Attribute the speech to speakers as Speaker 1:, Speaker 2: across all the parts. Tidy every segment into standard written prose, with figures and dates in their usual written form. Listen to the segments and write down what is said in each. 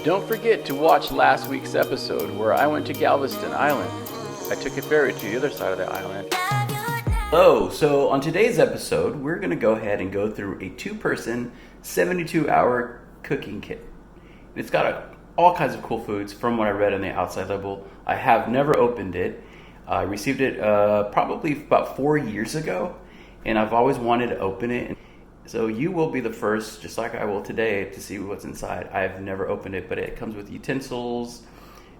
Speaker 1: Don't forget to watch last week's episode where I went to Galveston Island. I took a ferry to the other side of the island. Hello, so on today's episode, we're going to go ahead and go through a 2-person, 72-hour cooking kit. It's got all kinds of cool foods from what I read on the outside label. I have never opened it. I received it probably about 4 years ago, and I've always wanted to open it. So you will be the first, just like I will today, to see what's inside. I've never opened it, but it comes with utensils,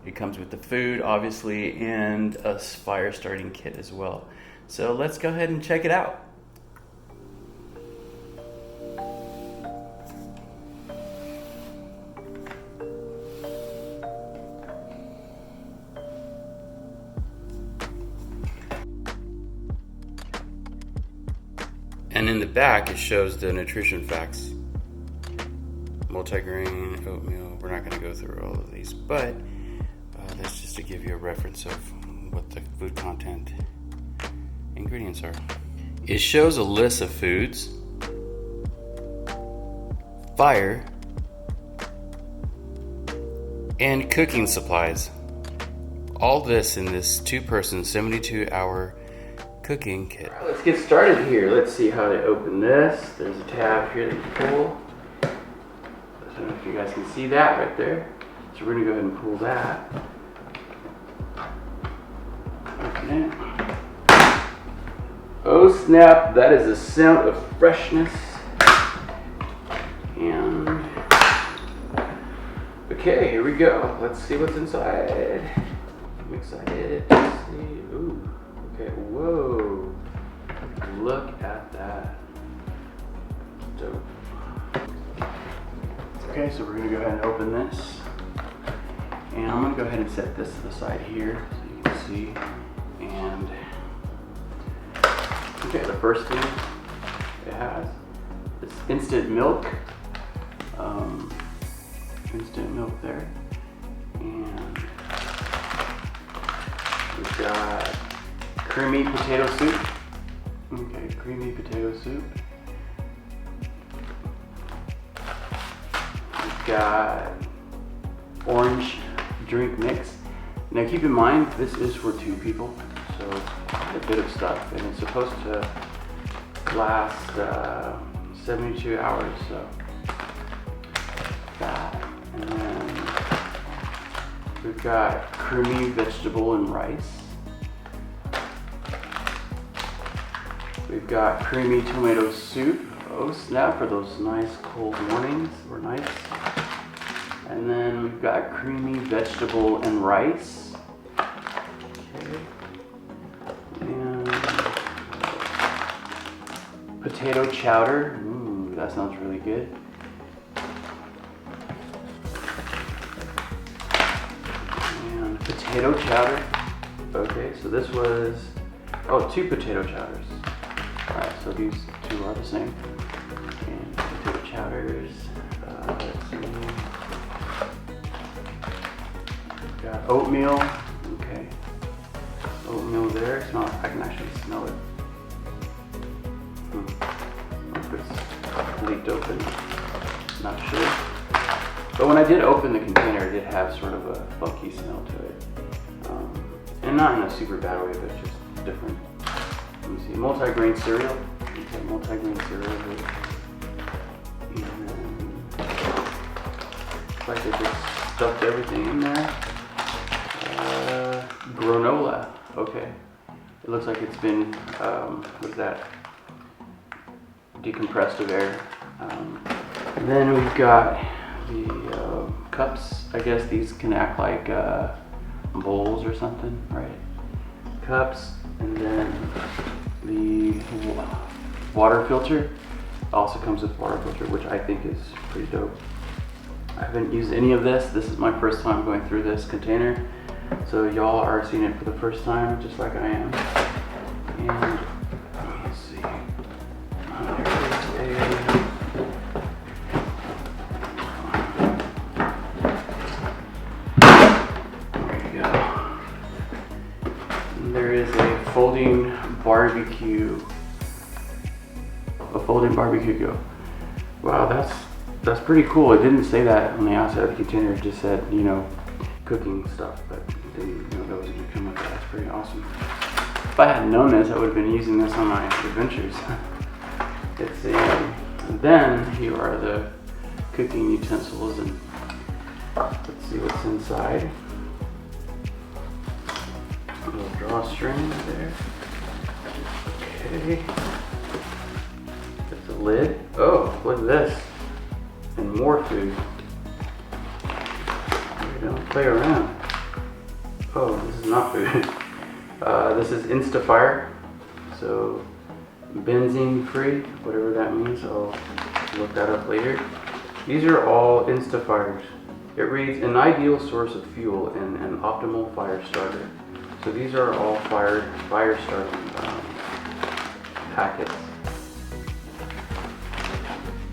Speaker 1: it comes with the food, obviously, and a fire starting kit as well. So let's go ahead and check it out. And in the back, it shows the nutrition facts. Multigrain, oatmeal. We're not going to go through all of these, but that's just to give you a reference of what the food content ingredients are. It shows a list of foods, fire, and cooking supplies. All this in this 2-person, 72-hour cooking kit. All right, let's get started here. Let's see how to open this. There's a tab here that you pull. I don't know if you guys can see that right there. So we're going to go ahead and pull that. Open it. Oh snap, that is the sound of freshness. And okay, here we go. Let's see what's inside. I'm excited to see. Ooh. Okay, whoa, look at that. Dope. Okay, so we're gonna go ahead and open this. And I'm gonna go ahead and set this to the side here so you can see. And, okay, the first thing it has is instant milk. Instant milk there. And we've got creamy potato soup. Okay, creamy potato soup. We've got orange drink mix. Now keep in mind, this is for 2 people, so a bit of stuff, and it's supposed to last 72 hours, so that. And then we've got creamy vegetable and rice. We've got creamy tomato soup. Oh snap, for those nice cold mornings, or nights. And then we've got creamy vegetable and rice. Okay. And potato chowder. Ooh, that sounds really good. And potato chowder. Okay, so this was, 2 potato chowders. Alright, so these 2 are the same. And potato chowders. Let's see. We've got oatmeal. Okay. Oatmeal there. Smell. I can actually smell it. If it's leaked open. Not sure. But when I did open the container, it did have sort of a funky smell to it. And not in a super bad way, but just different. Let me see, multi-grain cereal. Okay, multi-grain cereal here. And then, looks like they just stuffed everything in there. Granola. Okay. It looks like it's been, what's that? Decompressed of air. And then we've got the cups. I guess these can act like bowls or something, right? Cups. And then the water filter also comes with water filter, which I think is pretty dope. I haven't used any of this. This is my first time going through this container. So y'all are seeing it for the first time, just like I am. And let's see. There you go. And there is a folding barbecue go. Wow, that's pretty cool. It didn't say that on the outside of the container. It just said, you know, cooking stuff, but it didn't know that was going to come with that. That's pretty awesome. If I hadn't known this, I would have been using this on my adventures. It's a, then here are the cooking utensils, and let's see what's inside. A little drawstring there. Okay. That's a lid. Oh, look at this. And more food. We don't play around. Oh, this is not food. This is Instafire. So benzene free, whatever that means. I'll look that up later. These are all Instafires. It reads an ideal source of fuel and an optimal fire starter. So these are all fire starting packets.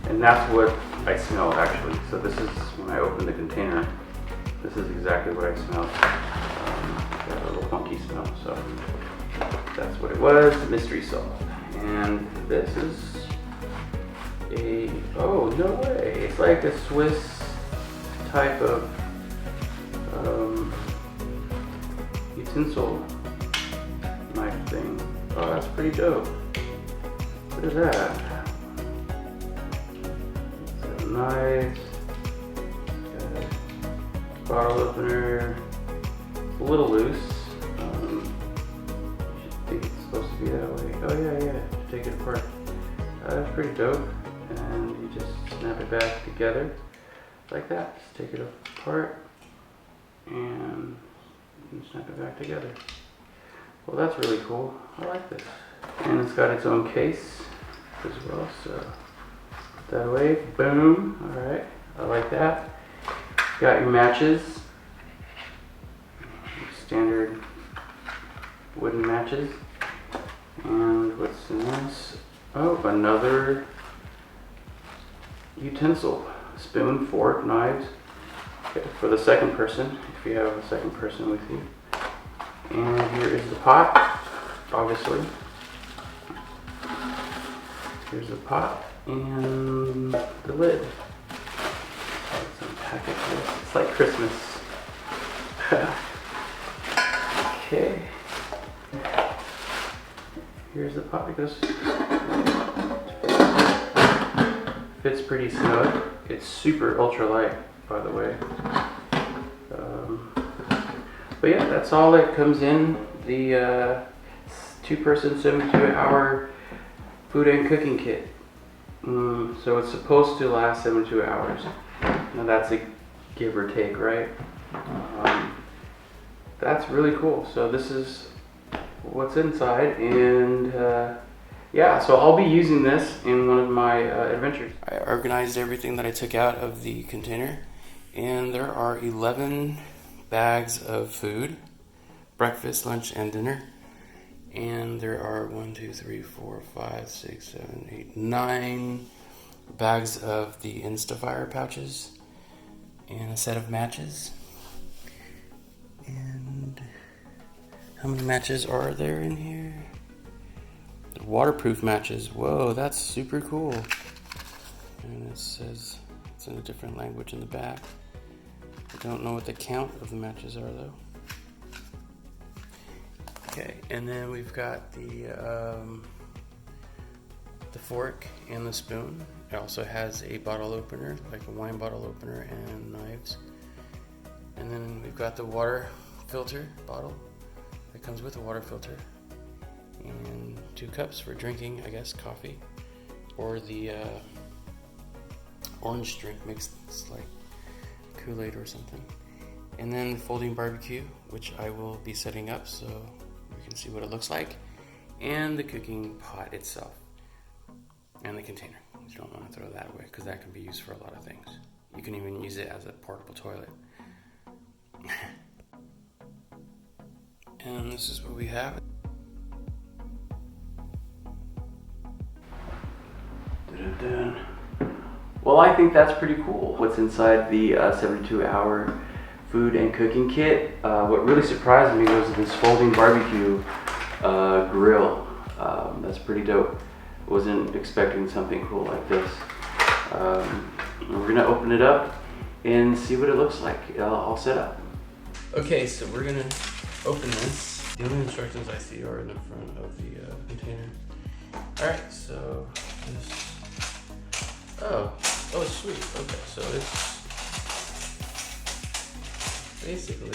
Speaker 1: And that's what I smelled actually. So this is, when I opened the container, this is exactly what I smelled. Got a little funky smell, so that's what it was, mystery salt. And this is a, oh no way, it's like a Swiss type of utensil knife thing. Oh, that's pretty dope. Look at that. So nice. Bottle opener. It's a little loose. You should think it's supposed to be that way. Oh yeah. Take it apart. That's pretty dope. And you just snap it back together like that. Just take it apart and snap it back together. Well, that's really cool. I like this. And it's got its own case as well. So put that away. Boom. All right. I like that. Got your matches. Standard wooden matches. And what's in this? Oh, another utensil. Spoon, fork, knives. Okay, for the second person, if you have a second person with you. And here is the pot, obviously. Here's the pot and the lid. Let's unpack it. It's like Christmas. Okay. Here's the pot. It goes. Fits pretty snug. It's super ultra light, by the way. But yeah, that's all that comes in the 2-person 72-hour food and cooking kit. So it's supposed to last 72 hours. Now that's a give or take, right? That's really cool. So this is what's inside, and yeah, so I'll be using this in one of my adventures. I organized everything that I took out of the container, and there are 11 bags of food, breakfast, lunch, and dinner. And there are 1, 2, 3, 4, 5, 6, 7, 8, 9 bags of the Instafire pouches, and a set of matches. And how many matches are there in here? The waterproof matches. Whoa, that's super cool. And it says it's in a different language in the back. I don't know what the count of the matches are though. Okay, and then we've got the fork and the spoon. It also has a bottle opener, like a wine bottle opener, and knives. And then we've got the water filter bottle that comes with a water filter, and 2 cups for drinking, I guess, coffee, or the orange drink mixed, it's like Kool-Aid or something. And then the folding barbecue, which I will be setting up so you can see what it looks like, and the cooking pot itself, and the container. You don't want to throw that away because that can be used for a lot of things. You can even use it as a portable toilet. And this is what we have. Dun-dun-dun. Well, I think that's pretty cool. What's inside the 72-hour food and cooking kit. What really surprised me was this folding barbecue grill. That's pretty dope. Wasn't expecting something cool like this. And we're gonna open it up and see what it looks like all set up. Okay, so we're gonna open this. The only instructions I see are in the front of the container. All right, so this. Oh, sweet. Okay, so it's basically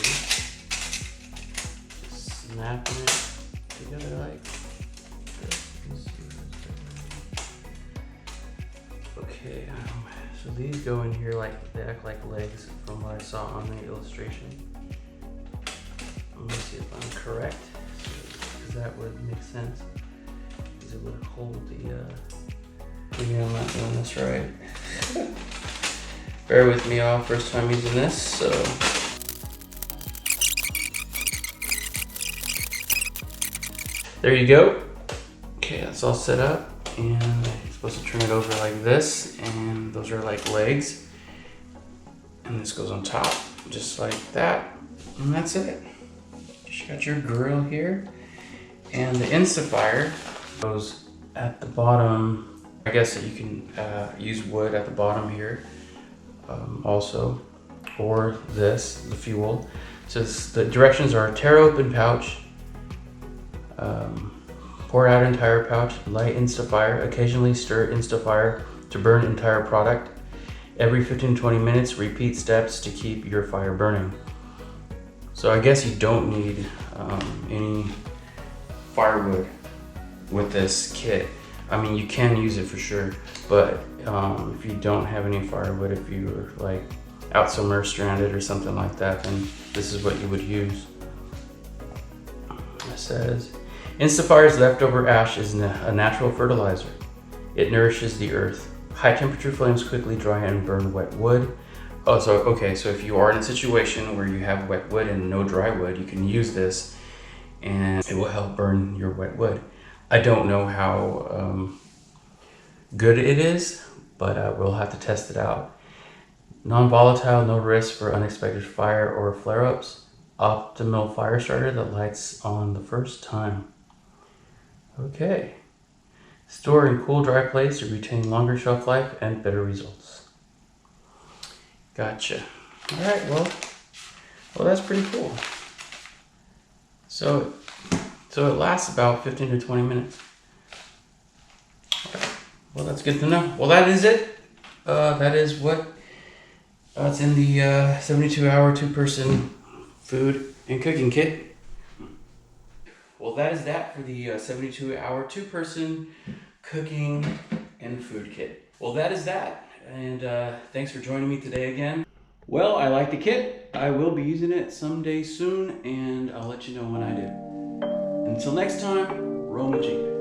Speaker 1: just snapping it together like this. Okay, so these go in here like they act like legs from what I saw on the illustration. Let me see if I'm correct, because that would make sense. Because it would hold the. Maybe I'm not doing this right. Bear with me, all. First time using this, so. There you go. Okay, that's all set up, and you're supposed to turn it over like this, and those are like legs, and this goes on top, just like that, and that's it. You got your grill here, and the Instafire goes at the bottom. I guess that you can use wood at the bottom here, also, or this, the fuel. So the directions are tear open pouch. Pour out entire pouch, light Instafire, occasionally stir Instafire to burn entire product. Every 15-20 minutes, repeat steps to keep your fire burning. So I guess you don't need any firewood with this kit. I mean, you can use it for sure, but if you don't have any firewood, if you're like out somewhere stranded or something like that, then this is what you would use. It says, Instafire's leftover ash is a natural fertilizer. It nourishes the earth. High temperature flames quickly dry and burn wet wood. Oh, so okay, so if you are in a situation where you have wet wood and no dry wood, you can use this and it will help burn your wet wood. I don't know how good it is, but we'll have to test it out. Non-volatile, no risk for unexpected fire or flare-ups. Optimal fire starter that lights on the first time. Okay. Store in cool, dry place to retain longer shelf life and better results. Gotcha. All right, well, that's pretty cool. So it lasts about 15 to 20 minutes. Well, that's good to know. Well, that is it. That is what it's in the 72-hour two-person food and cooking kit. Well, that is that for the 72-hour two-person cooking and food kit. Well, that is that. And thanks for joining me today again. Well, I like the kit. I will be using it someday soon, and I'll let you know when I do. Until next time, Roll Majig.